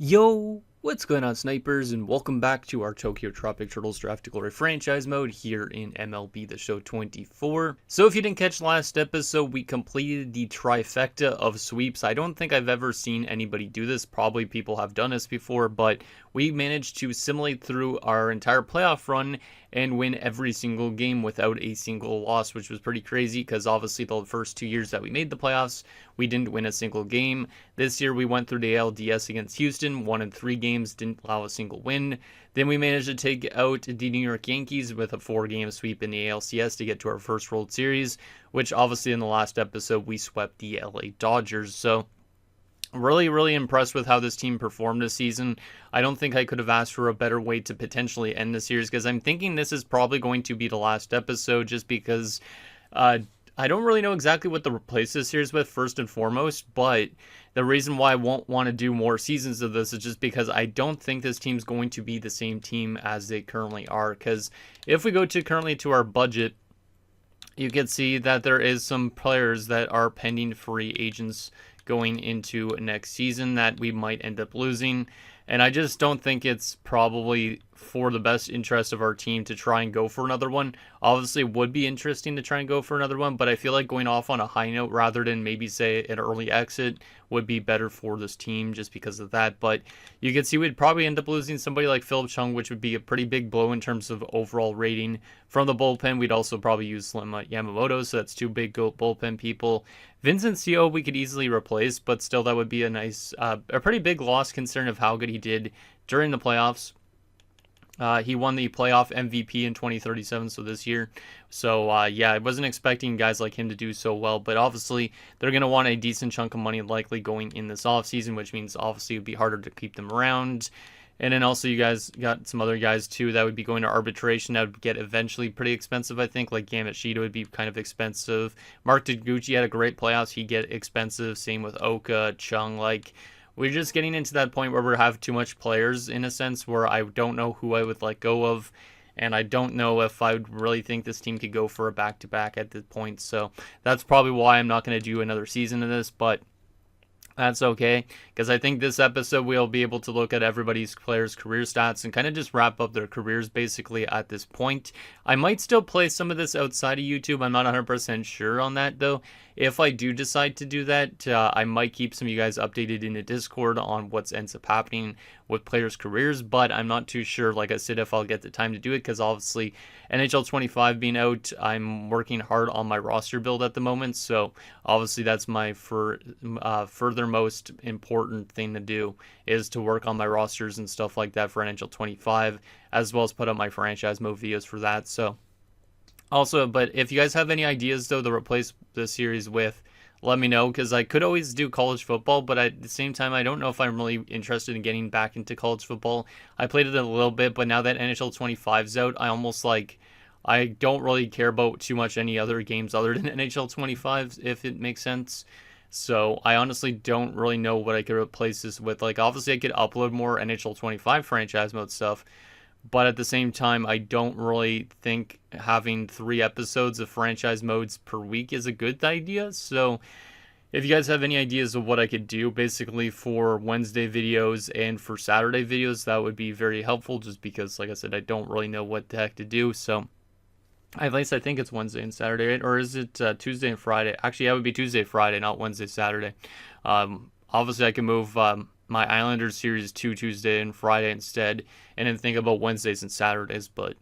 Yo, what's going on, snipers, and welcome back to our Tokyo Tropic Turtles Draft to Glory franchise mode here in MLB The Show 24. So if you didn't catch last episode, we completed the trifecta of sweeps. I don't think I've ever seen anybody do this. Probably people have done this before, but we managed to simulate through our entire playoff run and win every single game without a single loss, which was pretty crazy because obviously the first 2 years that we made the playoffs, we didn't win a single game. This year we went through the ALDS against Houston, won in 3 games, didn't allow a single win. Then we managed to take out the New York Yankees with a 4-game sweep in the ALCS to get to our first World Series, which obviously in the last episode we swept the LA Dodgers. So really impressed with how this team performed this season. I don't think I could have asked for a better way to potentially end the series because I'm thinking this is probably going to be the last episode just because I don't really know exactly what to replace this series with first and foremost, but the reason why I won't want to do more seasons of this is just because I don't think this team's going to be the same team as they currently are, because if we go to currently to our budget, you can see that there is some players that are pending free agents going into next season that we might end up losing. And I just don't think it's probably for the best interest of our team to try and go for another one. Obviously, it would be interesting to try and go for another one, but I feel like going off on a high note rather than maybe say an early exit would be better for this team just because of that. But you can see we'd probably end up losing somebody like Philip Chung, which would be a pretty big blow in terms of overall rating. From the bullpen, we'd also probably use Slim Yamamoto, so that's 2 big bullpen people. Vincent Co we could easily replace, but still that would be a nice, a pretty big loss considering of how good he did during the playoffs. He won the playoff MVP in 2037, so this year. So, yeah, I wasn't expecting guys like him to do so well, but obviously they're going to want a decent chunk of money likely going in this offseason, which means obviously it would be harder to keep them around. And then also you guys got some other guys too that would be going to arbitration that would get eventually pretty expensive, I think. Like Yamashita would be kind of expensive. Mark Taguchi had a great playoffs. He'd get expensive. Same with Oka, Chung. Like, we're just getting into that point where we have too much players in a sense where I don't know who I would let go of. And I don't know if I would really think this team could go for a back-to-back at this point. So that's probably why I'm not going to do another season of this. But that's okay, because I think this episode we'll be able to look at everybody's players' career stats and kind of just wrap up their careers basically at this point. I might still play some of this outside of YouTube. I'm not 100% sure on that though. If I do decide to do that, I might keep some of you guys updated in the Discord on what ends up happening with players' careers, but I'm not too sure, like I said, if I'll get the time to do it, because obviously NHL 25 being out, I'm working hard on my roster build at the moment, so obviously that's my furthermost important thing to do, is to work on my rosters and stuff like that for NHL 25, as well as put up my franchise mode videos for that. So also, but if you guys have any ideas though to replace the series with, let me know, because I could always do college football, but at the same time, I don't know if I'm really interested in getting back into college football. I played it a little bit, but now that NHL 25's out, I don't really care about too much any other games other than NHL 25, if it makes sense. So I honestly don't really know what I could replace this with. Like, obviously I could upload more NHL 25 franchise mode stuff, but at the same time, I don't really think having 3 episodes of franchise modes per week is a good idea. So if you guys have any ideas of what I could do basically for Wednesday videos and for Saturday videos, that would be very helpful, just because, like I said, I don't really know what the heck to do. So at least I think it's Wednesday and Saturday, right? Or is it Tuesday and Friday? Actually, that would be Tuesday, Friday, not Wednesday, Saturday. Obviously, I can move my Islanders series to Tuesday and Friday instead, and then think about Wednesdays and Saturdays. But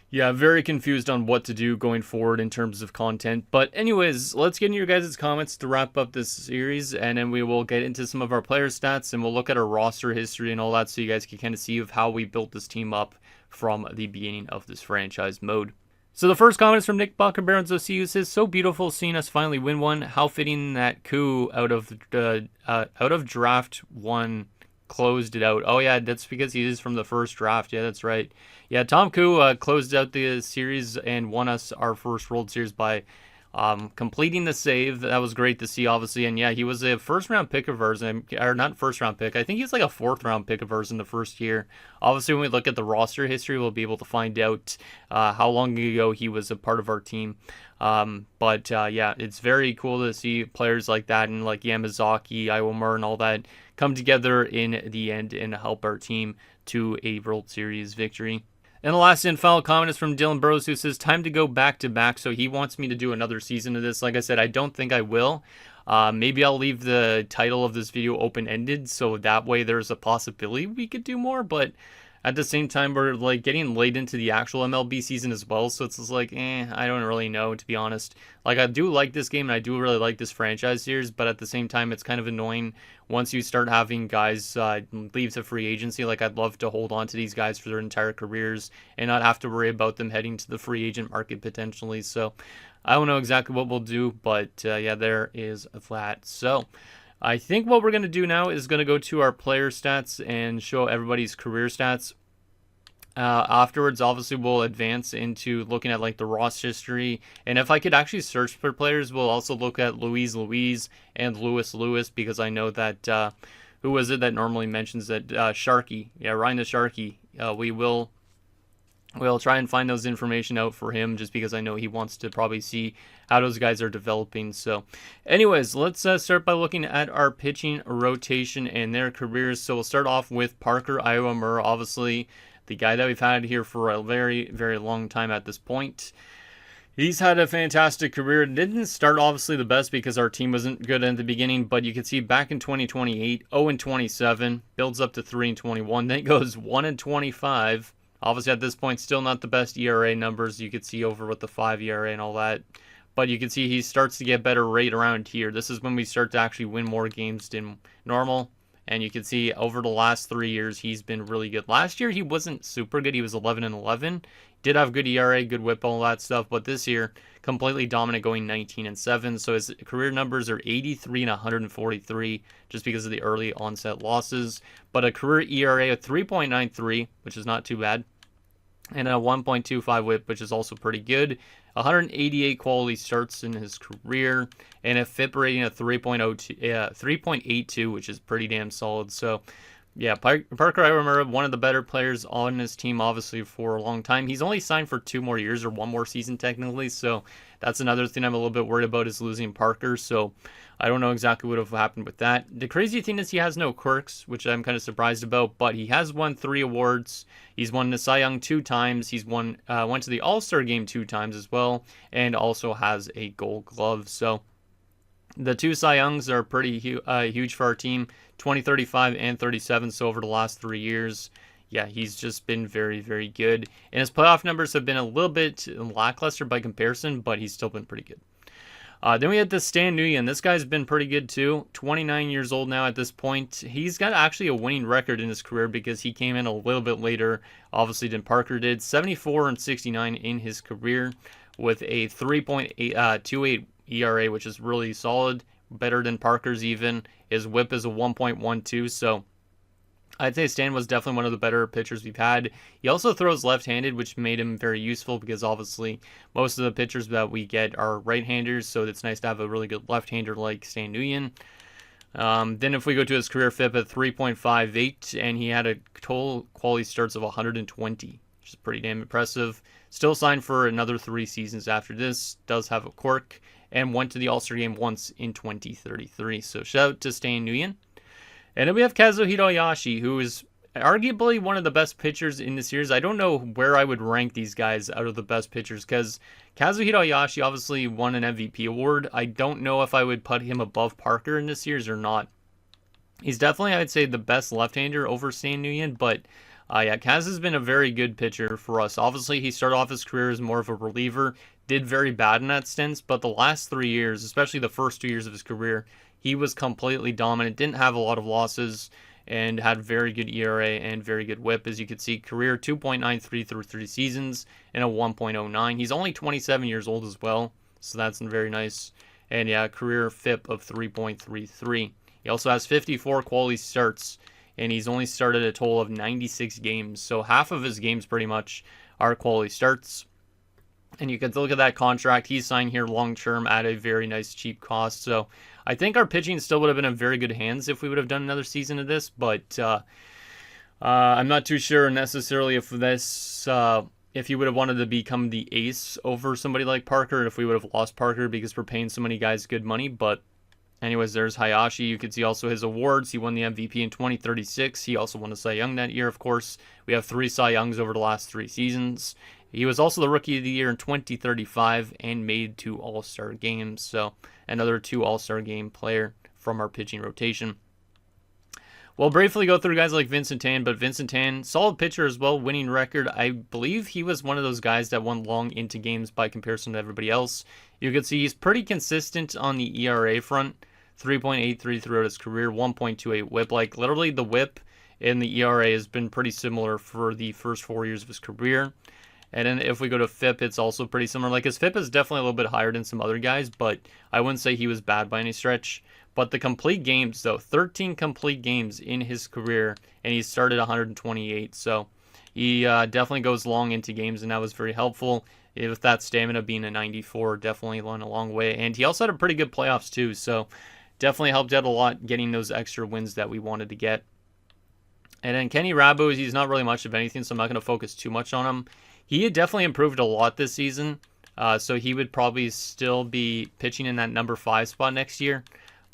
yeah, very confused on what to do going forward in terms of content. But anyways, let's get into your guys' comments to wrap up this series, and then we will get into some of our player stats, and we'll look at our roster history and all that, so you guys can kind of see of how we built this team up from the beginning of this franchise mode. So the first comment is from Nick Bucker Barons OC, who says, "So beautiful seeing us finally win one. How fitting that coup out of draft one closed it out." Oh yeah, that's because he is from the first draft. Yeah, that's right. Yeah, Tom Koo closed out the series and won us our first World Series by completing the save. That was great to see, obviously. And yeah, he was a first-round pick of ours, or not first-round pick. I think he's like a fourth-round pick of ours in the first year. Obviously, when we look at the roster history, we'll be able to find out how long ago he was a part of our team. But yeah, it's very cool to see players like that, and like Yamazaki, Iwamura, and all that come together in the end and help our team to a World Series victory. And the last and final comment is from Dylan Burrows, who says, time to go back to back. So he wants me to do another season of this. Like I said, I don't think I will. Maybe I'll leave the title of this video open-ended, so that way there's a possibility we could do more. But at the same time, we're like getting late into the actual MLB season as well. So it's just like, I don't really know, to be honest. Like, I do like this game and I do really like this franchise series, but at the same time, it's kind of annoying once you start having guys leave the free agency. Like, I'd love to hold on to these guys for their entire careers and not have to worry about them heading to the free agent market potentially. So I don't know exactly what we'll do, but yeah, there is that. So I think what we're going to do now is going to go to our player stats and show everybody's career stats. Afterwards, obviously, we'll advance into looking at like the roster history. And if I could actually search for players, we'll also look at Luis and Lewis, because I know that, who was it that normally mentions that? Sharky. Yeah, Ryan the Sharky. We'll try and find those information out for him, just because I know he wants to probably see how those guys are developing. So anyways, let's start by looking at our pitching rotation and their careers. So we'll start off with Parker Iwamura, obviously the guy that we've had here for a very, very long time at this point. He's had a fantastic career. It didn't start obviously the best because our team wasn't good in the beginning, but you can see back in 2028, 0-27, builds up to 3-21, then it goes 1-25. Obviously, at this point, still not the best ERA numbers. You could see over with the 5 ERA and all that. But you can see he starts to get better right around here. This is when we start to actually win more games than normal. And you can see over the last 3 years, he's been really good. Last year, he wasn't super good. He was 11-11. Did have good ERA, good whip, all that stuff. But this year, completely dominant, going 19-7. So his career numbers are 83 and 143, just because of the early onset losses. But a career ERA of 3.93, which is not too bad, and a 1.25 whip, which is also pretty good. 188 quality starts in his career, and a FIP rating of 3.82, which is pretty damn solid. So yeah, Parker Iwamura, one of the better players on his team, obviously, for a long time. He's only signed for 2 more years, or 1 more season, technically. So that's another thing I'm a little bit worried about, is losing Parker. So I don't know exactly what would have happened with that. The crazy thing is he has no quirks, which I'm kind of surprised about. But he has won 3 awards. He's won the Cy Young 2 times. He's went to the All-Star game 2 times as well, and also has a Gold Glove. So the 2 Cy Youngs are pretty huge for our team, 35, and 37. So over the last 3 years, yeah, he's just been very, very good. And his playoff numbers have been a little bit lackluster by comparison, but he's still been pretty good. Then we had the Stan Nguyen. This guy's been pretty good too. 29 years old now at this point. He's got actually a winning record in his career because he came in a little bit later, obviously, than Parker did. 74 and 69 in his career with a 3.28 ERA, which is really solid, better than Parker's even. His whip is a 1.12, so I'd say Stan was definitely one of the better pitchers we've had. He also throws left-handed, which made him very useful because obviously most of the pitchers that we get are right-handers, so it's nice to have a really good left-hander like Stan Nguyen. Then if we go to his career FIP at 3.58, and he had a total quality starts of 120, which is pretty damn impressive. Still signed for another 3 seasons after this, does have a quirk, and went to the All-Star game once in 2033. So shout out to Stan Nguyen. And then we have Kazuhiro Oyashi, who is arguably one of the best pitchers in the series. I don't know where I would rank these guys out of the best pitchers, because Kazuhiro Oyashi obviously won an MVP award. I don't know if I would put him above Parker in this series or not. He's definitely, I would say, the best left-hander over Stan Nguyen, but yeah, Kaz has been a very good pitcher for us. Obviously, he started off his career as more of a reliever, did very bad in that stint, but the last 3 years, especially the first 2 years of his career, he was completely dominant, didn't have a lot of losses, and had very good ERA and very good whip. As you can see, career 2.93 through 3 seasons and a 1.09. He's only 27 years old as well, so that's very nice. And yeah, career FIP of 3.33. He also has 54 quality starts, and he's only started a total of 96 games. So half of his games pretty much are quality starts. And you can look at that contract. He's signed here long-term at a very nice cheap cost. So I think our pitching still would have been in very good hands if we would have done another season of this. But I'm not too sure necessarily if if he would have wanted to become the ace over somebody like Parker, if we would have lost Parker because we're paying so many guys good money. But Anyways, there's Hayashi. You can see also his awards. He won the MVP in 2036. He also won the Cy Young that year, of course. We have 3 Cy Youngs over the last 3 seasons. He was also the Rookie of the Year in 2035 and made 2 All-Star games. So another 2 All-Star game player from our pitching rotation. We'll briefly go through guys like Vincent Tan, but Vincent Tan, solid pitcher as well, winning record. I believe he was one of those guys that won long into games by comparison to everybody else. You can see he's pretty consistent on the ERA front, 3.83 throughout his career, 1.28 whip. Like literally the whip and the ERA has been pretty similar for the first 4 years of his career. And then if we go to FIP, it's also pretty similar. Like his FIP is definitely a little bit higher than some other guys, but I wouldn't say he was bad by any stretch. But the complete games, though, 13 complete games in his career, and he started 128. So he definitely goes long into games, and that was very helpful. With that stamina being a 94, definitely went a long way. And he also had a pretty good playoffs, too. So definitely helped out a lot getting those extra wins that we wanted to get. And then Kenny Rabu, he's not really much of anything, so I'm not going to focus too much on him. He had definitely improved a lot this season, so he would probably still be pitching in that number 5 spot next year.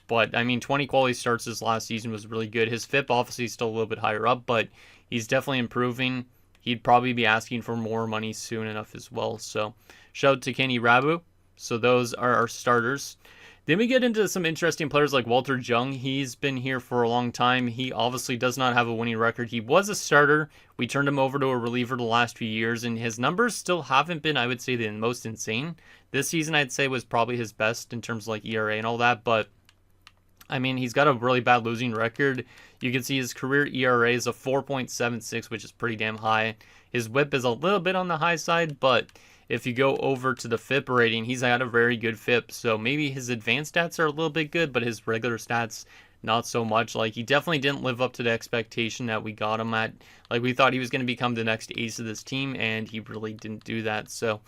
But, I mean, 20 quality starts this last season was really good. His FIP obviously is still a little bit higher up, but he's definitely improving. He'd probably be asking for more money soon enough as well. So, shout out to Kenny Rabu. So, those are our starters. Then we get into some interesting players like Walter Jung. He's been here for a long time. He obviously does not have a winning record. He was a starter. We turned him over to a reliever the last few years, and his numbers still haven't been, I would say, the most insane. This season, I'd say, was probably his best in terms of like ERA and all that, but I mean, he's got a really bad losing record. You can see his career ERA is a 4.76, which is pretty damn high. His whip is a little bit on the high side, but if you go over to the FIP rating, he's got a very good FIP. So maybe his advanced stats are a little bit good, but his regular stats, not so much. Like, he definitely didn't live up to the expectation that we got him at. Like, we thought he was going to become the next ace of this team, and he really didn't do that. So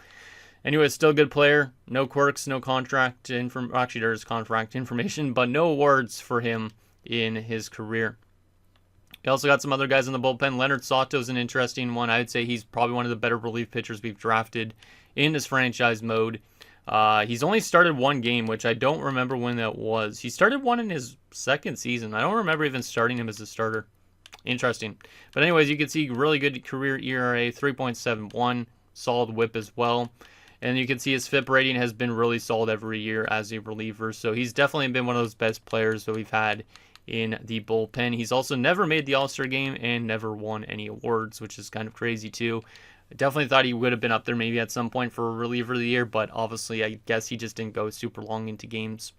anyway, still a good player. No quirks, no contract information. Actually, there is contract information, but no awards for him in his career. We also got some other guys in the bullpen. Leonard Soto is an interesting one. I would say he's probably one of the better relief pitchers we've drafted in this franchise mode. He's only started 1 game, which I don't remember when that was. He started 1 in his 2nd season. I don't remember even starting him as a starter. Interesting. But anyways, you can see really good career ERA, 3.71, solid whip as well. And you can see his FIP rating has been really solid every year as a reliever. So he's definitely been one of those best players that we've had in the bullpen. He's also never made the All-Star game and never won any awards, which is kind of crazy too. I definitely thought he would have been up there maybe at some point for a reliever of the year, but obviously I guess he just didn't go super long into games.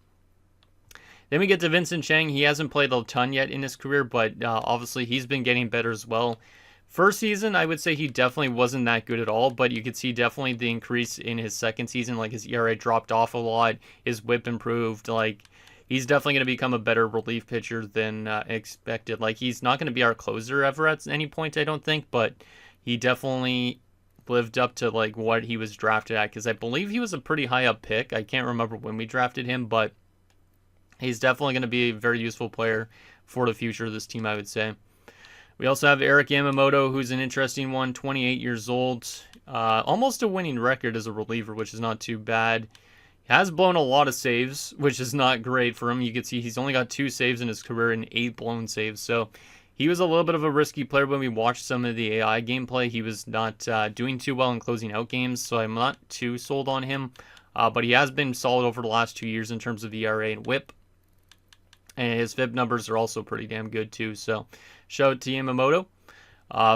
Then we get to Vincent Chang. He hasn't played a ton yet in his career, but obviously he's been getting better as well. First season, I would say he definitely wasn't that good at all, but you could see definitely the increase in his 2nd season. Like, his ERA dropped off a lot, his whip improved. Like, he's definitely going to become a better relief pitcher than expected. Like, he's not going to be our closer ever at any point, I don't think, but he definitely lived up to like what he was drafted at, because I believe he was a pretty high up pick. I can't remember when we drafted him, but he's definitely going to be a very useful player for the future of this team, I would say. We also have Eric Yamamoto, who's an interesting one, 28 years old. Almost a winning record as a reliever, which is not too bad. He has blown a lot of saves, which is not great for him. You can see he's only got 2 saves in his career and 8 blown saves. So he was a little bit of a risky player when we watched some of the AI gameplay. He was not doing too well in closing out games, so I'm not too sold on him. But he has been solid over the last 2 years in terms of ERA and whip. And his FIP numbers are also pretty damn good too. So shout out to Yamamoto.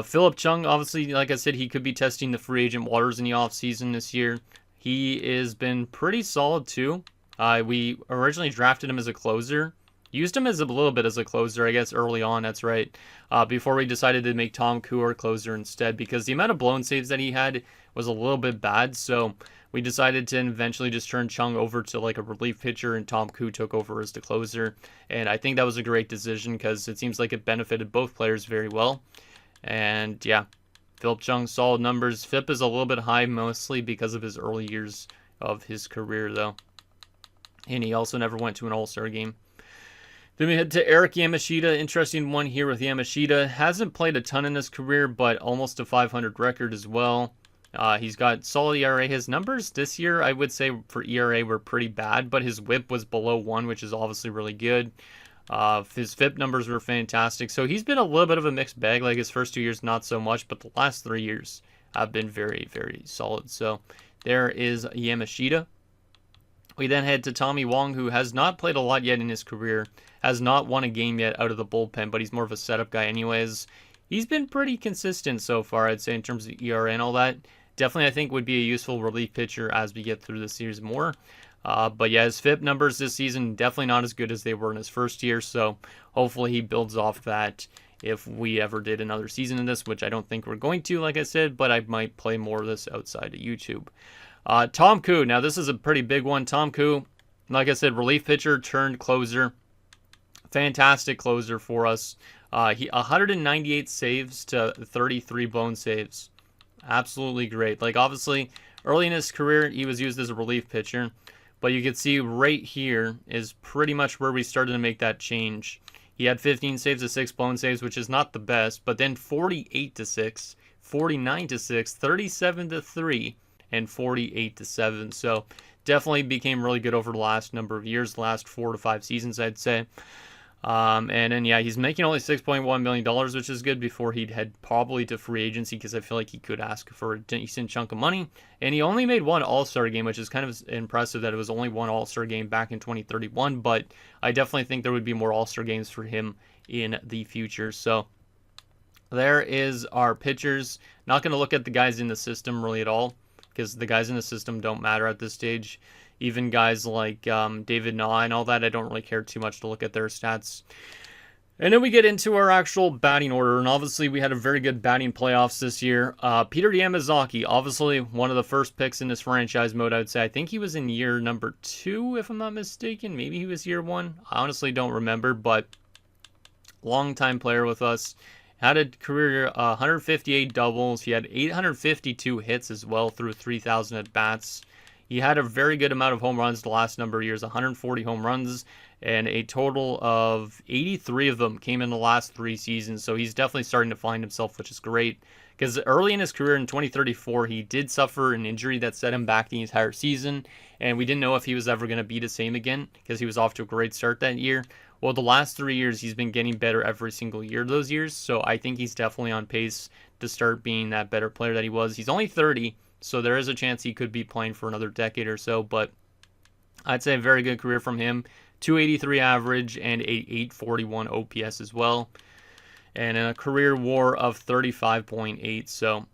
Philip Chung, obviously, like I said, he could be testing the free agent waters in the offseason this year. He has been pretty solid too. We originally drafted him as a closer. Used him as a little bit as a closer, I guess, early on, that's right. Before we decided to make Tom Koo our closer instead, because the amount of blown saves that he had was a little bit bad. So we decided to eventually just turn Chung over to like a relief pitcher, and Tom Koo took over as the closer. And I think that was a great decision because it seems like it benefited both players very well. And yeah, Philip Chung, solid numbers. FIP is a little bit high, mostly because of his early years of his career, though. And he also never went to an All-Star game. Then we head to Eric Yamashita. Interesting one here with Yamashita. Hasn't played a ton in his career, but almost a 500 record as well. He's got solid ERA. His numbers this year, I would say, for ERA were pretty bad, but his WHIP was below 1, which is obviously really good. His FIP numbers were fantastic. So he's been a little bit of a mixed bag. Like his first 2 years, not so much, but the last 3 years have been very, very solid. So there is Yamashita. We then head to Tommy Wong, who has not played a lot yet in his career, has not won a game yet out of the bullpen, but he's more of a setup guy anyways. He's been pretty consistent so far, I'd say, in terms of ERA and all that. Definitely, I think, would be a useful relief pitcher as we get through the series more. But yeah, his FIP numbers this season, definitely not as good as they were in his first year, so hopefully he builds off that if we ever did another season in this, which I don't think we're going to, like I said, but I might play more of this outside of YouTube. Tom Koo, now this is a pretty big one. Tom Koo, like I said, relief pitcher turned closer. Fantastic closer for us. He 198 saves to 33 blown saves. Absolutely great. Like, obviously, early in his career, he was used as a relief pitcher. But you can see right here is pretty much where we started to make that change. He had 15 saves to 6 blown saves, which is not the best. But then 48 to 6, 49 to 6, 37 to 3, and 48 to 7. So definitely became really good over the last number of years, the last 4 to 5 seasons, I'd say. And then, yeah, he's making only $6.1 million, which is good before he'd head probably to free agency because I feel like he could ask for a decent chunk of money. And he only made one All-Star game, which is kind of impressive that it was only one All-Star game back in 2031. But I definitely think there would be more All-Star games for him in the future. So there is our pitchers. Not going to look at the guys in the system really at all because the guys in the system don't matter at this stage. Even guys like David Nah and all that, I don't really care too much to look at their stats. And then we get into our actual batting order, and obviously we had a very good batting playoffs this year. Peter Yamazaki, obviously one of the first picks in this franchise mode, I would say. I think he was in year number 2, if I'm not mistaken. Maybe he was year 1. I honestly don't remember, but long-time player with us. Had a career 158 doubles. He had 852 hits as well through 3,000 at-bats. He had a very good amount of home runs the last number of years, 140 home runs, and a total of 83 of them came in the last 3 seasons. So he's definitely starting to find himself, which is great. Because early in his career in 2034, he did suffer an injury that set him back the entire season, and we didn't know if he was ever going to be the same again because he was off to a great start that year. Well, the last 3 years, he's been getting better every single year of those years, so I think he's definitely on pace to start being that better player that he was. He's only 30, so there is a chance he could be playing for another decade or so, but I'd say a very good career from him. 283 average and a 841 OPS as well. And a career WAR of 35.8, so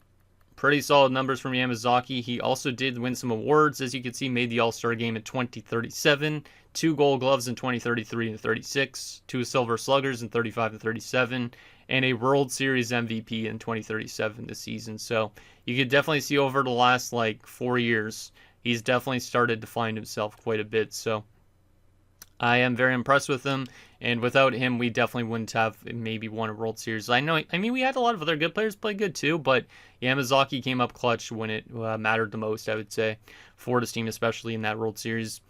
pretty solid numbers from Yamazaki. He also did win some awards, as you can see, made the All-Star game in 2037, 2 Gold Gloves in 2033 and 36, 2 Silver Sluggers in 35 and 37, and a World Series MVP in 2037 this season. So you could definitely see over the last 4 years, he's definitely started to find himself quite a bit. So I am very impressed with him, and without him, we definitely wouldn't have maybe won a World Series. I mean, we had a lot of other good players play good too, but Yamazaki came up clutch when it mattered the most, I would say, for this team, especially in that World Series.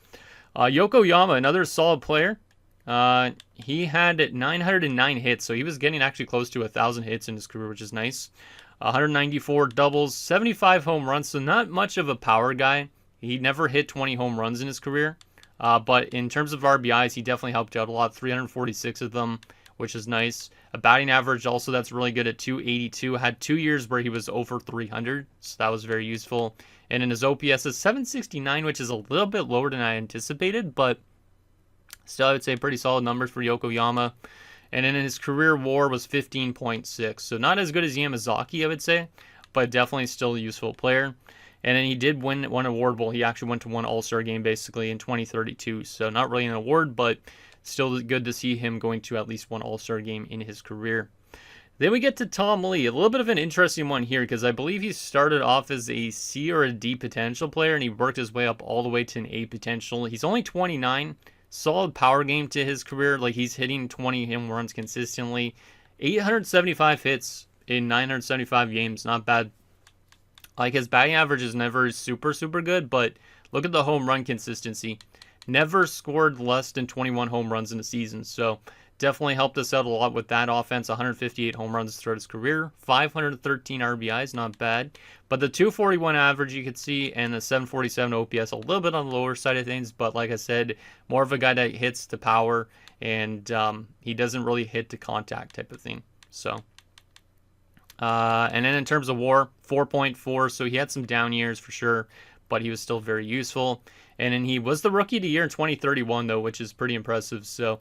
Yokoyama, another solid player. He had 909 hits, so he was getting actually close to 1,000 hits in his career, which is nice. 194 doubles, 75 home runs, so not much of a power guy. He never hit 20 home runs in his career. But in terms of RBIs, he definitely helped out a lot, 346 of them, which is nice. A batting average also that's really good at 282. Had 2 years where he was over 300, so that was very useful. And in his OPS is 769, which is a little bit lower than I anticipated, but still I would say pretty solid numbers for Yokoyama. And then in his career WAR was 15.6, so not as good as Yamazaki, I would say, but definitely still a useful player. And then he did win one award. Well, he actually went to one All-Star game basically in 2032. So not really an award, but still good to see him going to at least one All-Star game in his career. Then we get to Tom Lee. A little bit of an interesting one here because I believe he started off as a C or a D potential player and he worked his way up all the way to an A potential. He's only 29. Solid power game to his career. Like he's hitting 20 home runs consistently. 875 hits in 975 games. Not bad. Like his batting average is never super good, but look at the home run consistency. Never scored less than 21 home runs in a season. So Definitely helped us out a lot with that offense. 158 home runs throughout his career, 513 RBIs, not bad. But the 241 average you could see, and the 747 OPS, a little bit on the lower side of things. But like I said, more of a guy that hits to power, and he doesn't really hit to contact type of thing. So, and then in terms of WAR, 4.4. So he had some down years for sure, but he was still very useful. And then he was the Rookie of the Year in 2031 though, which is pretty impressive. So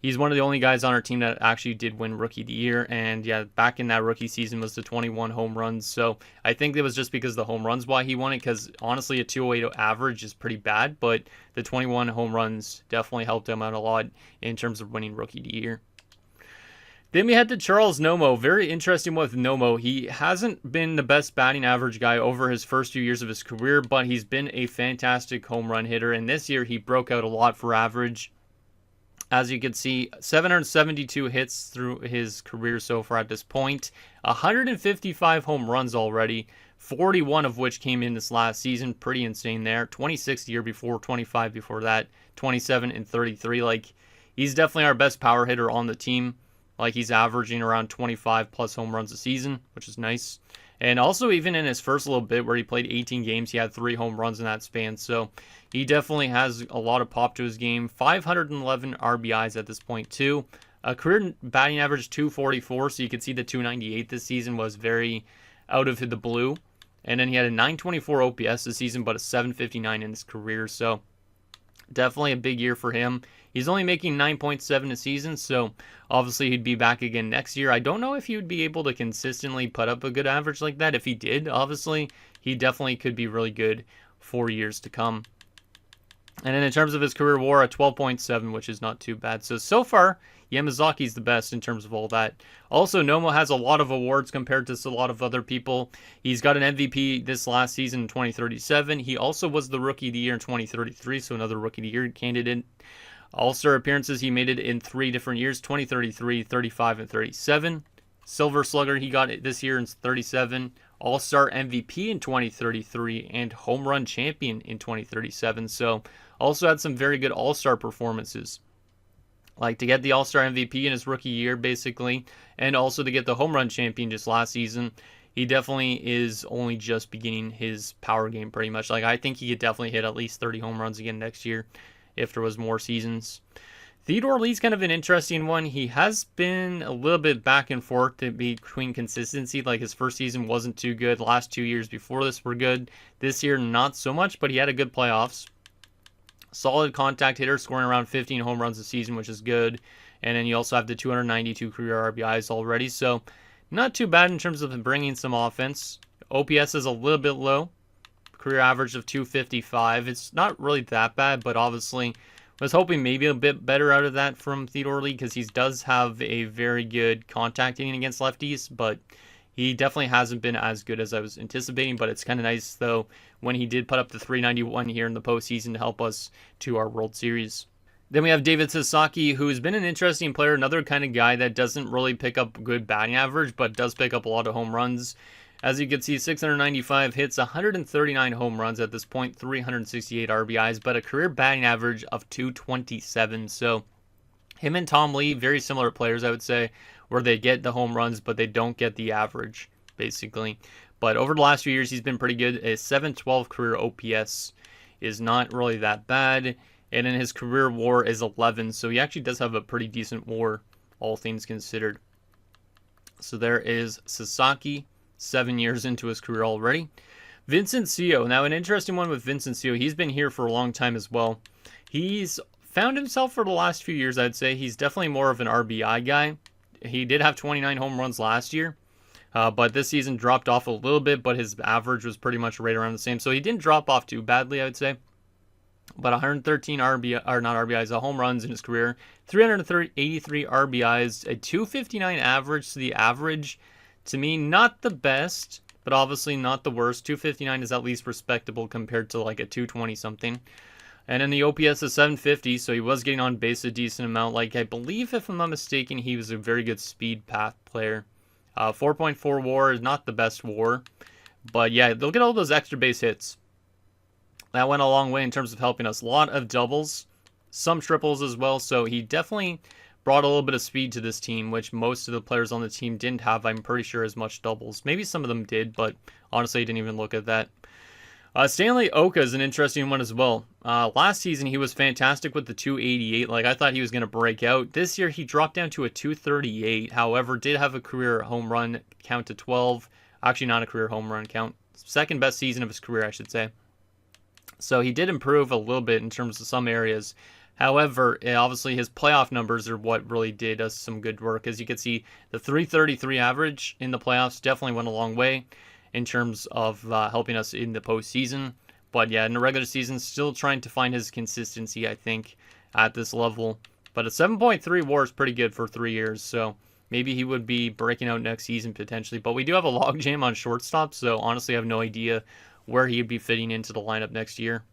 he's one of the only guys on our team that actually did win Rookie of the Year. And yeah, back in that rookie season was the 21 home runs. So I think it was just because of the home runs why he won it, because honestly a 208 average is pretty bad, but the 21 home runs definitely helped him out a lot in terms of winning Rookie of the Year. Then we head to Charles Nomo. Very interesting with Nomo. He hasn't been the best batting average guy over his first few years of his career, but he's been a fantastic home run hitter. And this year he broke out a lot for average. As you can see, 772 hits through his career so far at this point. 155 home runs already, 41 of which came in this last season. Pretty insane there. 26 the year before, 25 before that, 27 and 33. Like, he's definitely our best power hitter on the team. Like, he's averaging around 25 plus home runs a season, which is nice. And also, even in his first little bit where he played 18 games, he had 3 home runs in that span. So he definitely has a lot of pop to his game. 511 RBIs at this point, too. A career batting average 244. So you can see the 298 this season was very out of the blue. And then he had a 924 OPS this season, but a 759 in his career. So definitely a big year for him. He's only making 9.7 a season, so obviously he'd be back again next year. I don't know if he would be able to consistently put up a good average like that. If he did, obviously, he definitely could be really good for years to come. And then in terms of his career WAR, a 12.7, which is not too bad. So far, Yamazaki's the best in terms of all that. Also, Nomo has a lot of awards compared to a lot of other people. He's got an MVP this last season in 2037. He also was the Rookie of the Year in 2033, so another Rookie of the Year candidate. All-Star appearances, he made it in 3 different years, 2033, 35, and 37. Silver Slugger, he got it this year in 37. All-Star MVP in 2033, and Home Run Champion in 2037. So, also had some very good All-Star performances. Like, to get the All-Star MVP in his rookie year, basically, and also to get the Home Run Champion just last season, he definitely is only just beginning his power game pretty much. Like, I think he could definitely hit at least 30 home runs again next year if there was more seasons. Theodore Lee's kind of an interesting one. He has been a little bit back and forth between consistency. Like, his first season wasn't too good. The last 2 years before this were good. This year, not so much, but he had a good playoffs. Solid contact hitter, scoring around 15 home runs a season, which is good. And then you also have the 292 career RBIs already. So, not too bad in terms of bringing some offense. OPS is a little bit low. Career average of 255. It's not really that bad, but obviously was hoping maybe a bit better out of that from Theodore Lee, because he does have a very good contact hitting against lefties, but he definitely hasn't been as good as I was anticipating. But it's kind of nice, though, when he did put up the 391 here in the postseason to help us to our World Series. Then we have David Sasaki, who's been an interesting player, another kind of guy that doesn't really pick up good batting average, but does pick up a lot of home runs. As you can see, 695 hits, 139 home runs at this point, 368 RBIs, but a career batting average of 227. So him and Tom Lee, very similar players, I would say, where they get the home runs, but they don't get the average, basically. But over the last few years, he's been pretty good. A 712 career OPS is not really that bad. And in his career WAR is 11, so he actually does have a pretty decent WAR, all things considered. So there is Sasaki. 7 years into his career already. Vincent Seo. Now, an interesting one with Vincent Seo. He's been here for a long time as well. He's found himself for the last few years, I'd say. He's definitely more of an RBI guy. He did have 29 home runs last year, but this season dropped off a little bit, but his average was pretty much right around the same. So he didn't drop off too badly, I would say. But 113 home runs in his career, 383 RBIs, a 259 average. So the average, to me, not the best, but obviously not the worst. 259 is at least respectable compared to like a 220 something. And then the OPS is 750, so he was getting on base a decent amount. Like, I believe, if I'm not mistaken, he was a very good speed path player. 4.4 WAR is not the best WAR, but yeah, they'll get all those extra base hits. That went a long way in terms of helping us. A lot of doubles, some triples as well, so he definitely brought a little bit of speed to this team, which most of the players on the team didn't have, I'm pretty sure, as much doubles. Maybe some of them did, but honestly, I didn't even look at that. Stanley Oka is an interesting one as well. Last season, he was fantastic with the 288. Like, I thought he was going to break out. This year, he dropped down to a 238. However, did have a career home run count to 12. Actually, not a career home run count. Second best season of his career, I should say. So he did improve a little bit in terms of some areas. However, obviously his playoff numbers are what really did us some good work. As you can see, the 333 average in the playoffs definitely went a long way in terms of helping us in the postseason. But yeah, in the regular season, still trying to find his consistency, I think, at this level. But a 7.3 WAR is pretty good for 3 years, so maybe he would be breaking out next season potentially. But we do have a logjam on shortstop, so honestly I have no idea where he'd be fitting into the lineup next year.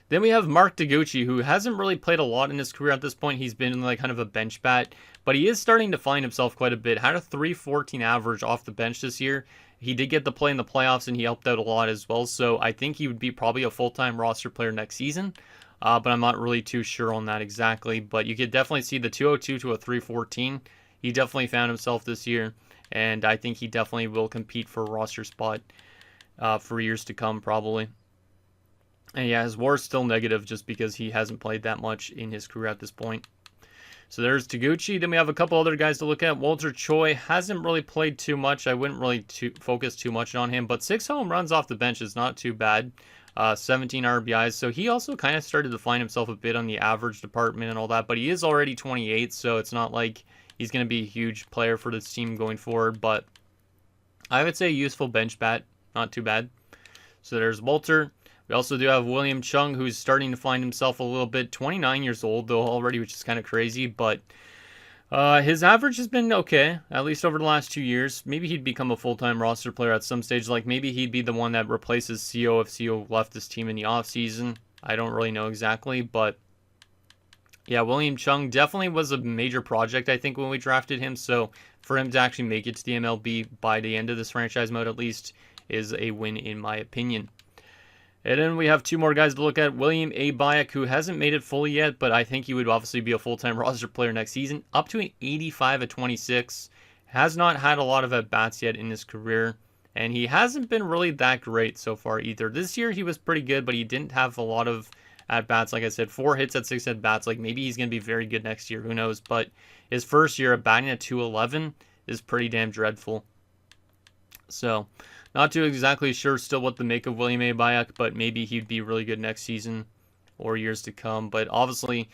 Then we have Mark Taguchi, who hasn't really played a lot in his career at this point. He's been like kind of a bench bat, but he is starting to find himself quite a bit. Had a 314 average off the bench this year. He did get to play in the playoffs, and he helped out a lot as well. So I think he would be probably a full-time roster player next season, but I'm not really too sure on that exactly. But you could definitely see the 202 to a 314. He definitely found himself this year, and I think he definitely will compete for a roster spot for years to come probably. And yeah, his WAR is still negative just because he hasn't played that much in his career at this point. So there's Taguchi. Then we have a couple other guys to look at. Walter Choi hasn't really played too much. I wouldn't really focus too much on him. But 6 home runs off the bench is not too bad. 17 RBIs. So he also kind of started to find himself a bit on the average department and all that. But he is already 28, so it's not like he's going to be a huge player for this team going forward. But I would say useful bench bat. Not too bad. So there's Walter. We also do have William Chung, who's starting to find himself a little bit. 29 years old, though, already, which is kind of crazy. But his average has been okay, at least over the last 2 years. Maybe he'd become a full-time roster player at some stage. Like, maybe he'd be the one that replaces CO if CO left this team in the offseason. I don't really know exactly, but yeah, William Chung definitely was a major project, I think, when we drafted him. So for him to actually make it to the MLB by the end of this franchise mode, at least, is a win in my opinion. And then we have 2 more guys to look at. William A. Bayek, who hasn't made it fully yet, but I think he would obviously be a full-time roster player next season. Up to an 85 at 26. Has not had a lot of at-bats yet in his career. And he hasn't been really that great so far either. This year he was pretty good, but he didn't have a lot of at-bats. Like I said, 4 hits at 6 at-bats. Like, maybe he's going to be very good next year. Who knows? But his first year at batting at 211 is pretty damn dreadful. So not too exactly sure still what to make of William A. Bayek, but maybe he'd be really good next season or years to come. But obviously,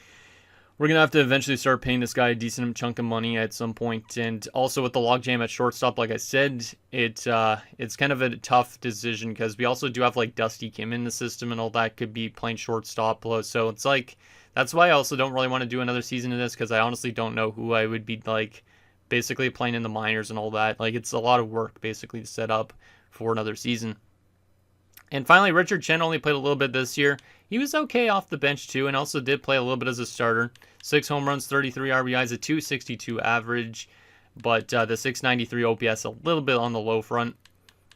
we're going to have to eventually start paying this guy a decent chunk of money at some point. And also with the logjam at shortstop, like I said, it's kind of a tough decision because we also do have like Dusty Kim in the system and all that could be playing shortstop. So it's like, that's why I also don't really want to do another season of this because I honestly don't know who I would be like basically playing in the minors and all that. Like, it's a lot of work basically to set up for another season. And finally, Richard Chen only played a little bit this year. He was okay off the bench too, and also did play a little bit as a starter. 6 home runs, 33 RBIs, a 262 average, but the 693 OPS a little bit on the low front.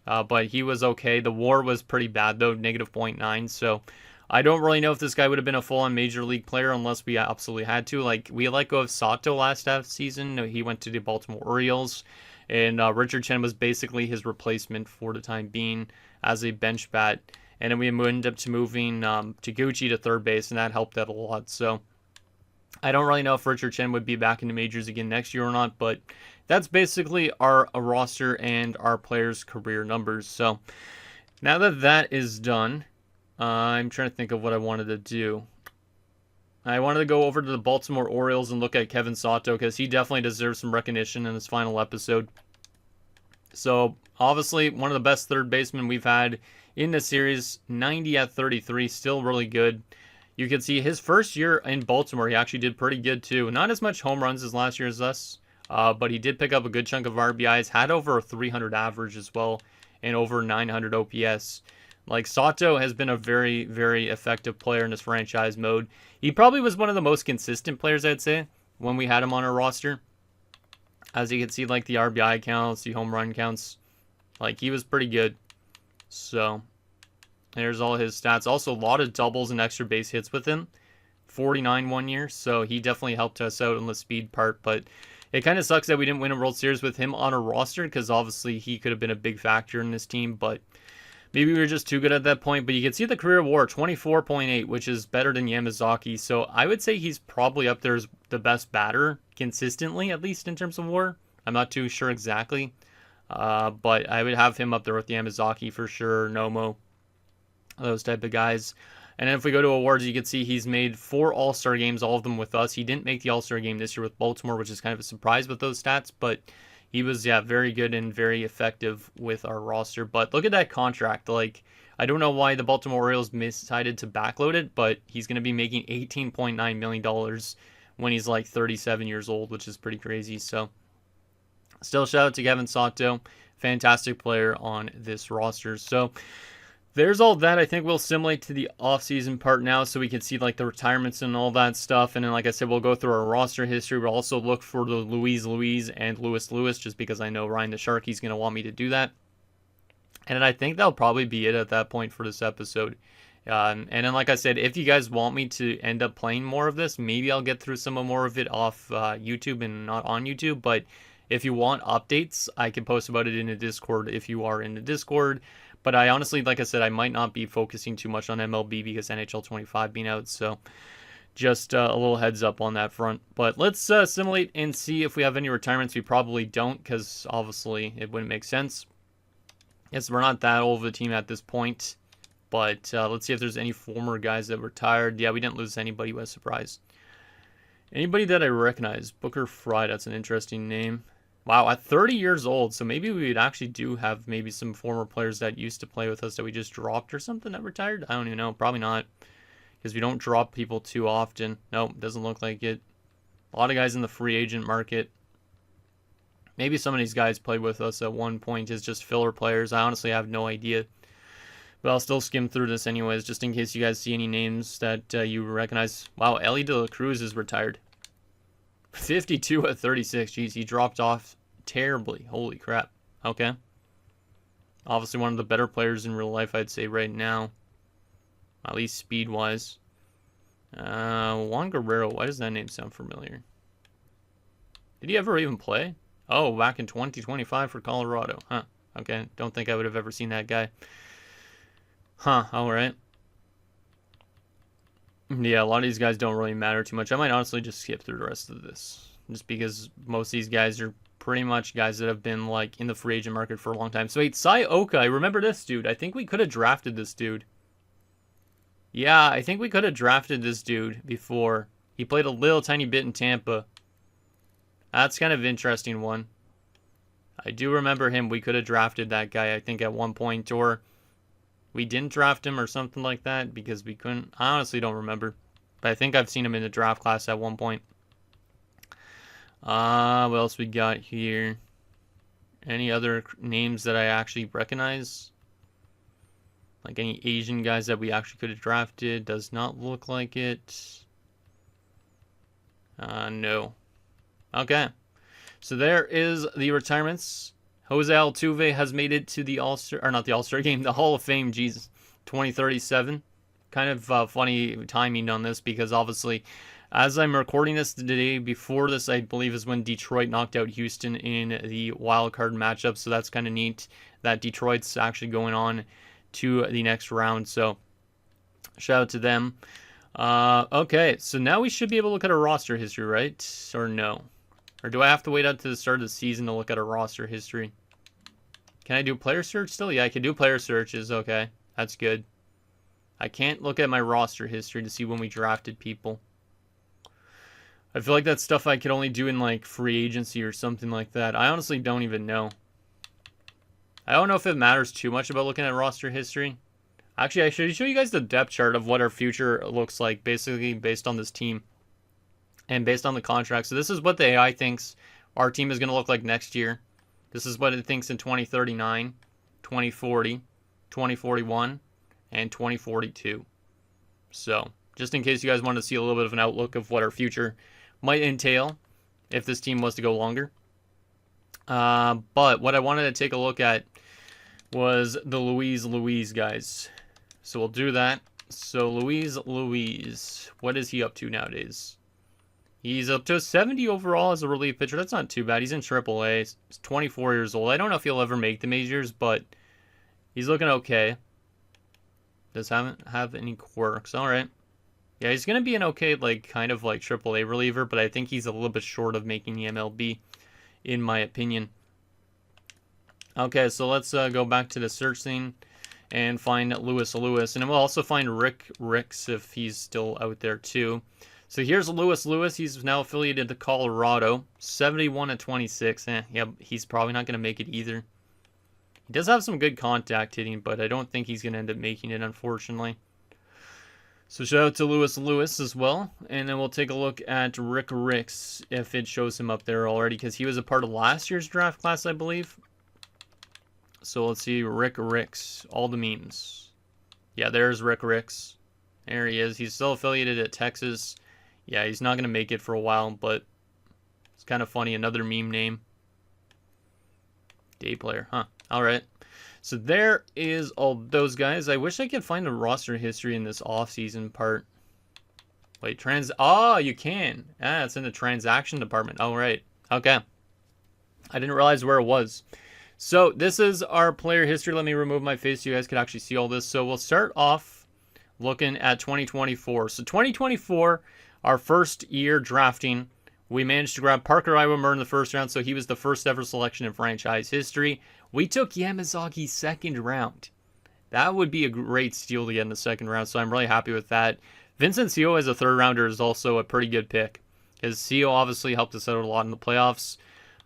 But he was okay. The WAR was pretty bad though, negative 0.9. So I don't really know if this guy would have been a full-on major league player unless we absolutely had to. Like, we let go of Sato last half season. He went to the Baltimore Orioles. And Richard Chen was basically his replacement for the time being as a bench bat. And then we ended up moving Taguchi to third base, and that helped out a lot. So I don't really know if Richard Chen would be back in the majors again next year or not, but that's basically our roster and our players' career numbers. So now that that is done, I'm trying to think of what I wanted to do. I wanted to go over to the Baltimore Orioles and look at Kevin Sato because he definitely deserves some recognition in this final episode. So, obviously, one of the best third basemen we've had in the series. 90 at 33, still really good. You can see his first year in Baltimore, he actually did pretty good too. Not as much home runs as last year as us, but he did pick up a good chunk of RBIs. Had over a 300 average as well, and over 900 OPS. Like, Sato has been a very, very effective player in this franchise mode. He probably was one of the most consistent players, I'd say, when we had him on our roster. As you can see, like, the RBI counts, the home run counts. Like, he was pretty good. So, there's all his stats. Also, a lot of doubles and extra base hits with him, 49 one year, so he definitely helped us out on the speed part, but it kind of sucks that we didn't win a World Series with him on our roster, because obviously he could have been a big factor in this team, but maybe we were just too good at that point. But you can see the career WAR, 24.8, which is better than Yamazaki, so I would say he's probably up there as the best batter, consistently, at least in terms of WAR. I'm not too sure exactly, but I would have him up there with Yamazaki for sure, Nomo, those type of guys. And then if we go to awards, you can see he's made 4 All-Star games, all of them with us. He didn't make the All-Star game this year with Baltimore, which is kind of a surprise with those stats, but he was, very good and very effective with our roster. But look at that contract. Like, I don't know why the Baltimore Orioles decided to backload it, but he's going to be making $18.9 million when he's like 37 years old, which is pretty crazy. So, still shout out to Kevin Sato. Fantastic player on this roster. So, there's all that. I think we'll simulate to the offseason part now so we can see like the retirements and all that stuff. And then, like I said, we'll go through our roster history. We'll also look for the Luis and Lewis, just because I know Ryan the Sharky's going to want me to do that. And then I think that'll probably be it at that point for this episode. And then, like I said, if you guys want me to end up playing more of this, maybe I'll get through some more of it off YouTube and not on YouTube. But if you want updates, I can post about it in the Discord if you are in the Discord. But I honestly, like I said, I might not be focusing too much on MLB because NHL 25 being out. So just a little heads up on that front. But let's simulate and see if we have any retirements. We probably don't, because obviously it wouldn't make sense. Yes, we're not that old of a team at this point. But let's see if there's any former guys that retired. Yeah, we didn't lose anybody. Was surprised. Anybody that I recognize? Booker Fry, that's an interesting name. Wow, at 30 years old, so maybe we would actually do have maybe some former players that used to play with us that we just dropped or something that retired. I don't even know. Probably not, because we don't drop people too often. Nope, doesn't look like it. A lot of guys in the free agent market. Maybe some of these guys played with us at one point as just filler players. I honestly have no idea. But I'll still skim through this anyways, just in case you guys see any names that you recognize. Wow, Ellie De La Cruz is retired. 52 at 36. Jeez, he dropped off terribly. Holy crap. Okay. Obviously one of the better players in real life, I'd say, right now. At least speed-wise. Juan Guerrero. Why does that name sound familiar? Did he ever even play? Oh, back in 2025 for Colorado. Huh. Okay. Don't think I would have ever seen that guy. Huh. Alright. Yeah, a lot of these guys don't really matter too much. I might honestly just skip through the rest of this, just because most of these guys are pretty much guys that have been like in the free agent market for a long time. So wait, Sai Oka, I remember this dude. I think we could have drafted this dude. Yeah, I think we could have drafted this dude before. He played a little tiny bit in Tampa. That's kind of an interesting one. I do remember him. We could have drafted that guy, I think, at one point, or we didn't draft him or something like that because we couldn't. I honestly don't remember. But I think I've seen him in the draft class at one point. What else we got here? Any other names that I actually recognize? Like any Asian guys that we actually could have drafted? Does not look like it. No. Okay. So there is the retirements. Jose Altuve has made it to the All-Star, or not the All-Star game, the Hall of Fame, Jesus, 2037. Kind of funny timing on this because obviously, as I'm recording this today, before this, I believe is when Detroit knocked out Houston in the wild card matchup. So that's kind of neat that Detroit's actually going on to the next round. So shout out to them. Okay, so now we should be able to look at our roster history, right? Or no? Or do I have to wait up to the start of the season to look at a roster history? Can I do player search still? Yeah, I can do player searches. Okay, that's good. I can't look at my roster history to see when we drafted people. I feel like that's stuff I could only do in like free agency or something like that. I honestly don't even know. I don't know if it matters too much about looking at roster history. Actually, I should show you guys the depth chart of what our future looks like, basically based on this team. And based on the contract. So this is what the AI thinks our team is going to look like next year. This is what it thinks in 2039, 2040, 2041, and 2042. So, just in case you guys want to see a little bit of an outlook of what our future might entail if this team was to go longer. But what I wanted to take a look at was the Luis guys. So we'll do that. So Luis, what is he up to nowadays? He's up to a 70 overall as a relief pitcher. That's not too bad. He's in AAA. He's 24 years old. I don't know if he'll ever make the majors, but he's looking okay. Doesn't have any quirks. All right. Yeah, he's going to be an okay, like, kind of like AAA reliever, but I think he's a little bit short of making the MLB, in my opinion. Okay, so let's go back to the search thing and find Lewis, and then we'll also find Rick Ricks if he's still out there too. So here's Lewis. He's now affiliated to Colorado, 71-26. Yeah, he's probably not going to make it either. He does have some good contact hitting, but I don't think he's going to end up making it, unfortunately. So shout out to Lewis as well. And then we'll take a look at Rick Ricks, if it shows him up there already, because he was a part of last year's draft class, I believe. So let's see, Rick Ricks, all the memes. Yeah, there's Rick Ricks. There he is. He's still affiliated at Texas. Yeah, he's not going to make it for a while, but it's kind of funny. Another meme name. Day player, huh? All right. So there is all those guys. I wish I could find a roster history in this off-season part. Wait, you can. Ah, it's in the transaction department. Oh, right. Okay. I didn't realize where it was. So this is our player history. Let me remove my face so you guys can actually see all this. So we'll start off looking at 2024. So 2024, our first year drafting, we managed to grab Parker Iwamer in the first round. So he was the first ever selection in franchise history. We took Yamazaki second round. That would be a great steal to get in the second round. So I'm really happy with that. Vincent Seo as a third rounder is also a pretty good pick, because Seo obviously helped us out a lot in the playoffs.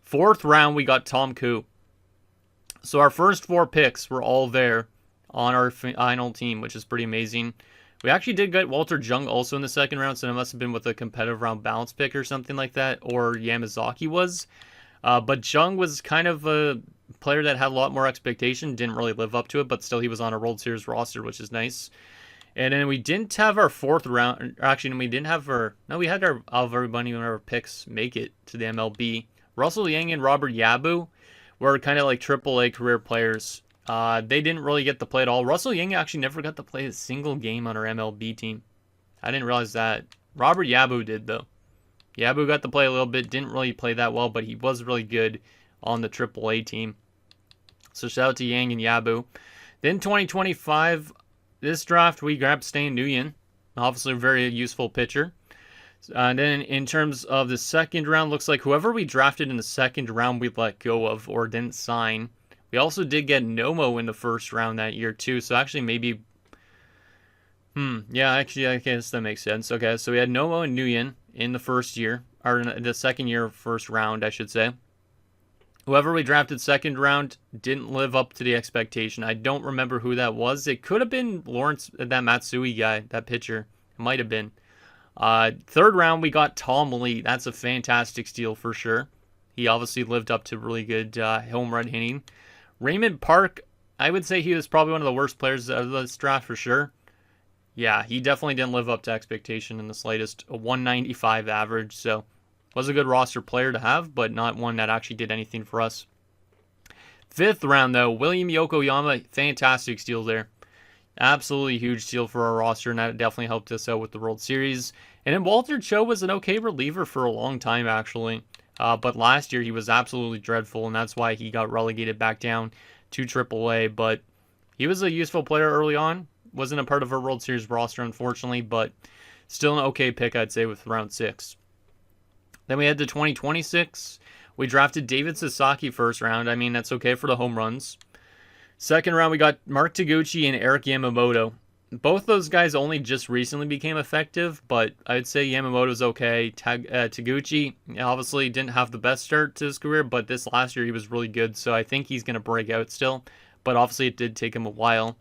Fourth round, we got Tom Koo. So our first four picks were all there on our final team, which is pretty amazing. We actually did get Walter Jung also in the second round, so it must have been with a competitive round balance pick or something like that, or Yamazaki was. But Jung was kind of a player that had a lot more expectation, didn't really live up to it, but still he was on a World Series roster, which is nice. And then we didn't have our fourth round, actually, we didn't have our, no, we had our everybody in our picks make it to the MLB. Russell Yang and Robert Yabu were kind of like AAA career players. They didn't really get to play at all. Russell Yang actually never got to play a single game on our MLB team. I didn't realize that. Robert Yabu did, though. Yabu got to play a little bit, didn't really play that well, but he was really good on the AAA team. So shout out to Yang and Yabu. Then 2025, this draft, we grabbed Stan Nguyen. Obviously a very useful pitcher. And then in terms of the second round, looks like whoever we drafted in the second round we let go of or didn't sign. We also did get Nomo in the first round that year too. So actually maybe... yeah, actually I guess that makes sense. Okay, so we had Nomo and Nguyen in the first year. Or in the second year, first round, I should say. Whoever we drafted second round didn't live up to the expectation. I don't remember who that was. It could have been Lawrence, that Matsui guy, that pitcher. It might have been. Third round, we got Tom Lee. That's a fantastic steal for sure. He obviously lived up to really good home run hitting. Raymond Park, I would say he was probably one of the worst players of this draft for sure. Yeah, he definitely didn't live up to expectation in the slightest. A 195 average, so was a good roster player to have, but not one that actually did anything for us. Fifth round, though, William Yokoyama, fantastic steal there. Absolutely huge steal for our roster, and that definitely helped us out with the World Series. And then Walter Cho was an okay reliever for a long time, actually. But last year, he was absolutely dreadful, and that's why he got relegated back down to AAA. But he was a useful player early on. Wasn't a part of our World Series roster, unfortunately, but still an okay pick, I'd say, with round 6. Then we head to 2026. We drafted David Sasaki first round. I mean, that's okay for the home runs. Second round, we got Mark Taguchi and Eric Yamamoto. Both those guys only just recently became effective, but I'd say Yamamoto's okay. Taguchi obviously didn't have the best start to his career, but this last year he was really good, so I think he's going to break out still. But obviously it did take him a while.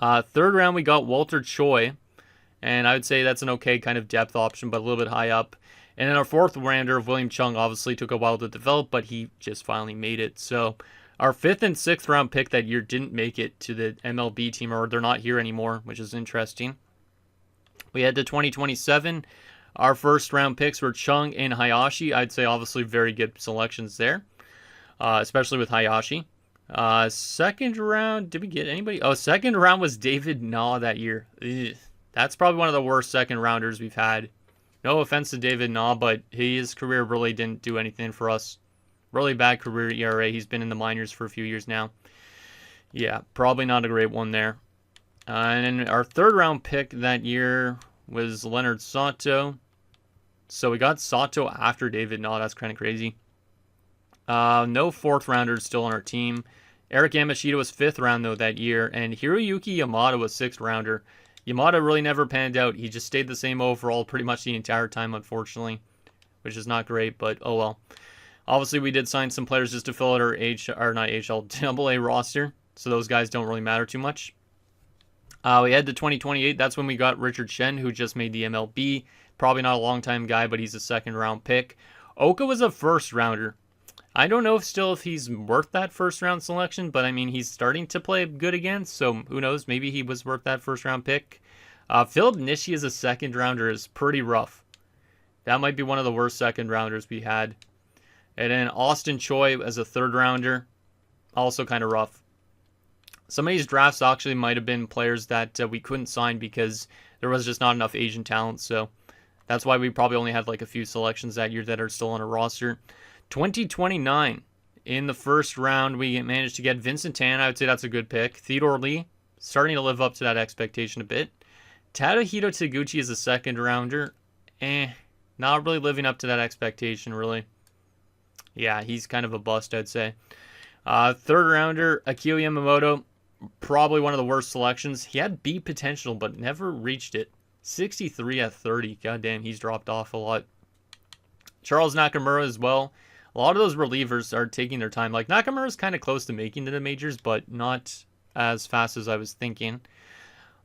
Third round, we got Walter Choi, and I would say that's an okay kind of depth option, but a little bit high up. And then our fourth rounder of William Chung obviously took a while to develop, but he just finally made it. So our fifth and sixth round pick that year didn't make it to the MLB team, or they're not here anymore, which is interesting. We head to 2027. Our first round picks were Chung and Hayashi. I'd say obviously very good selections there, especially with Hayashi. Second round, did we get anybody? Oh, second round was David Naw that year. Ugh. That's probably one of the worst second rounders we've had. No offense to David Naw, but his career really didn't do anything for us. Really bad career ERA. He's been in the minors for a few years now. Yeah, probably not a great one there. And then our third round pick that year was Leonard Sato. So we got Sato after David Naw. That's kind of crazy. No fourth rounders still on our team. Eric Yamashita was fifth round though that year, and Hiroyuki Yamada was sixth rounder. Yamada really never panned out. He just stayed the same overall pretty much the entire time, unfortunately, which is not great, but oh well. Obviously, we did sign some players just to fill out our Double A roster, so those guys don't really matter too much. We head to 2028. That's when we got Richard Shen, who just made the MLB. Probably not a long-time guy, but he's a second-round pick. Oka was a first-rounder. I don't know if he's worth that first-round selection, but I mean, he's starting to play good again, so who knows? Maybe he was worth that first-round pick. Philip Nishi as a second-rounder is pretty rough. That might be one of the worst second-rounders we had. And then Austin Choi as a third-rounder, also kind of rough. Some of these drafts actually might have been players that we couldn't sign because there was just not enough Asian talent, so that's why we probably only had like a few selections that year that are still on a roster. 2029, in the first round, we managed to get Vincent Tan. I would say that's a good pick. Theodore Lee, starting to live up to that expectation a bit. Tadahito Taguchi is a second rounder. Not really living up to that expectation, really. Yeah, he's kind of a bust, I'd say. Third rounder, Akio Yamamoto, probably one of the worst selections. He had B potential, but never reached it. 63 at 30. Goddamn, he's dropped off a lot. Charles Nakamura as well. A lot of those relievers are taking their time. Like, Nakamura's kind of close to making the majors, but not as fast as I was thinking.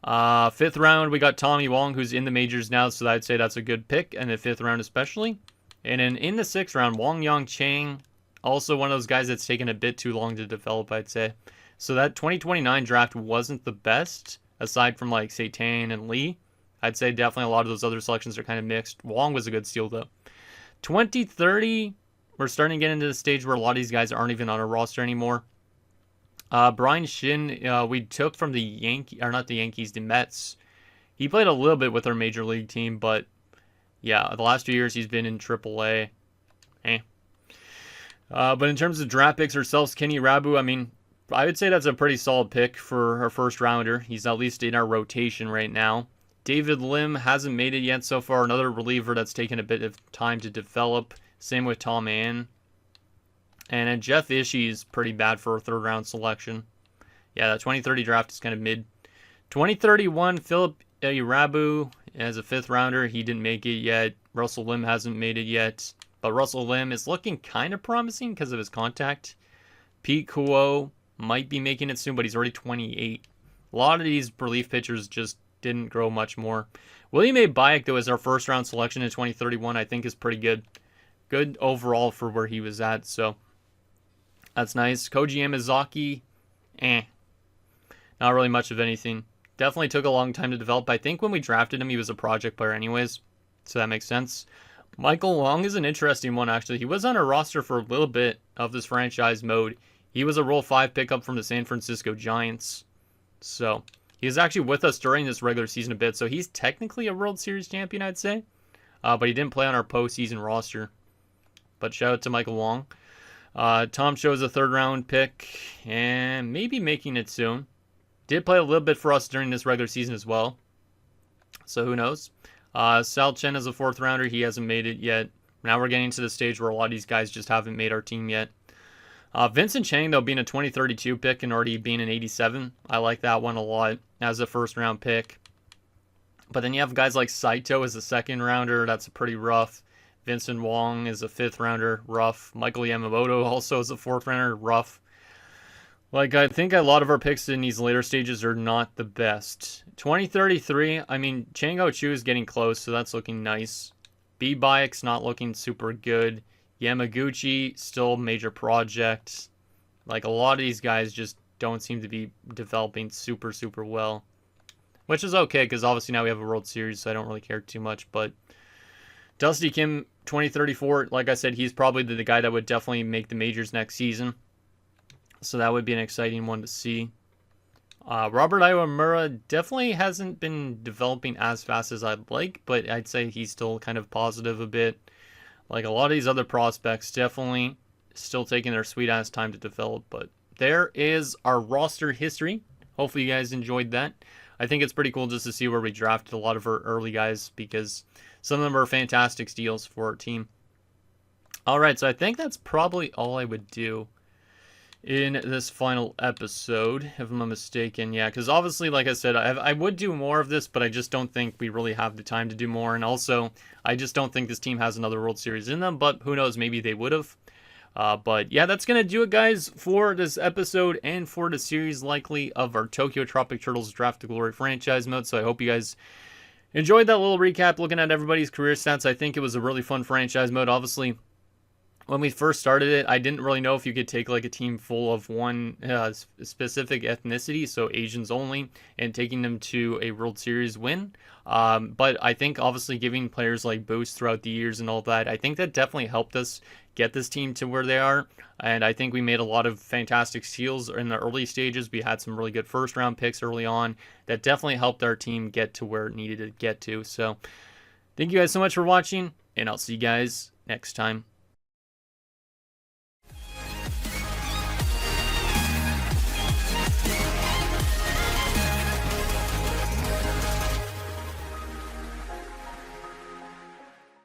Fifth round, we got Tommy Wong, who's in the majors now, so I'd say that's a good pick, and the fifth round especially. And then in the sixth round, Wong Yang Chang, also one of those guys that's taken a bit too long to develop, I'd say. So that 2029 draft wasn't the best, aside from, like, say, Tan and Lee. I'd say definitely a lot of those other selections are kind of mixed. Wong was a good steal, though. 2030, we're starting to get into the stage where a lot of these guys aren't even on a roster anymore. Brian Shin, we took from the Mets. He played a little bit with our major league team, but yeah, the last 2 years he's been in AAA. But in terms of draft picks ourselves, Kenny Rabu, I mean, I would say that's a pretty solid pick for our first rounder. He's at least in our rotation right now. David Lim hasn't made it yet so far. Another reliever that's taken a bit of time to develop. Same with Tom Ann. And then Jeff Ishii is pretty bad for a third round selection. Yeah, that 2030 draft is kind of mid. 2031, Philip Irabu as a fifth rounder. He didn't make it yet. Russell Lim hasn't made it yet. But Russell Lim is looking kind of promising because of his contact. Pete Kuo might be making it soon, but he's already 28. A lot of these relief pitchers just didn't grow much more. William A. Bayek, though, as our first round selection in 2031, I think is pretty good. Good overall for where he was at, so that's nice. Koji Yamazaki, not really much of anything. Definitely took a long time to develop. I think when we drafted him, he was a project player anyways, so that makes sense. Michael Long is an interesting one, actually. He was on our roster for a little bit of this franchise mode. He was a Rule 5 pickup from the San Francisco Giants, so he was actually with us during this regular season a bit, so he's technically a World Series champion, I'd say. But he didn't play on our postseason roster. But shout out to Michael Wong. Tom Shows a third-round pick, and maybe making it soon. Did play a little bit for us during this regular season as well. So who knows? Sal Chen is a fourth-rounder. He hasn't made it yet. Now we're getting to the stage where a lot of these guys just haven't made our team yet. Vincent Chang, though, being a 2032 pick and already being an 87. I like that one a lot as a first-round pick. But then you have guys like Saito as a second-rounder. That's pretty rough. Vincent Wong is a fifth-rounder. Rough. Michael Yamamoto also is a fourth-rounder. Rough. Like, I think a lot of our picks in these later stages are not the best. 2033, I mean, Chango Chu is getting close, so that's looking nice. B. Bayek's not looking super good. Yamaguchi, still major project. Like, a lot of these guys just don't seem to be developing super, super well. Which is okay, because obviously now we have a World Series, so I don't really care too much. But Dusty Kim, 2034, like I said, he's probably the guy that would definitely make the majors next season. So that would be an exciting one to see. Robert Iwamura definitely hasn't been developing as fast as I'd like, but I'd say he's still kind of positive a bit. Like a lot of these other prospects, definitely still taking their sweet ass time to develop. But there is our roster history. Hopefully you guys enjoyed that. I think it's pretty cool just to see where we drafted a lot of our early guys because some of them are fantastic steals for our team. All right, so I think that's probably all I would do in this final episode, if I'm not mistaken. Yeah, because obviously, like I said, I would do more of this, but I just don't think we really have the time to do more. And also, I just don't think this team has another World Series in them, but who knows, maybe they would have. But yeah, that's going to do it, guys, for this episode and for the series, likely, of our Tokyo Tropic Turtles Draft to Glory franchise mode. So I hope you guys enjoyed that little recap, looking at everybody's career stats. I think it was a really fun franchise mode. Obviously, when we first started it, I didn't really know if you could take like a team full of one specific ethnicity, so Asians only, and taking them to a World Series win. But I think obviously giving players like boosts throughout the years and all that, I think that definitely helped us get this team to where they are. And I think we made a lot of fantastic steals in the early stages. We had some really good first round picks early on that definitely helped our team get to where it needed to get to. So thank you guys so much for watching, and I'll see you guys next time.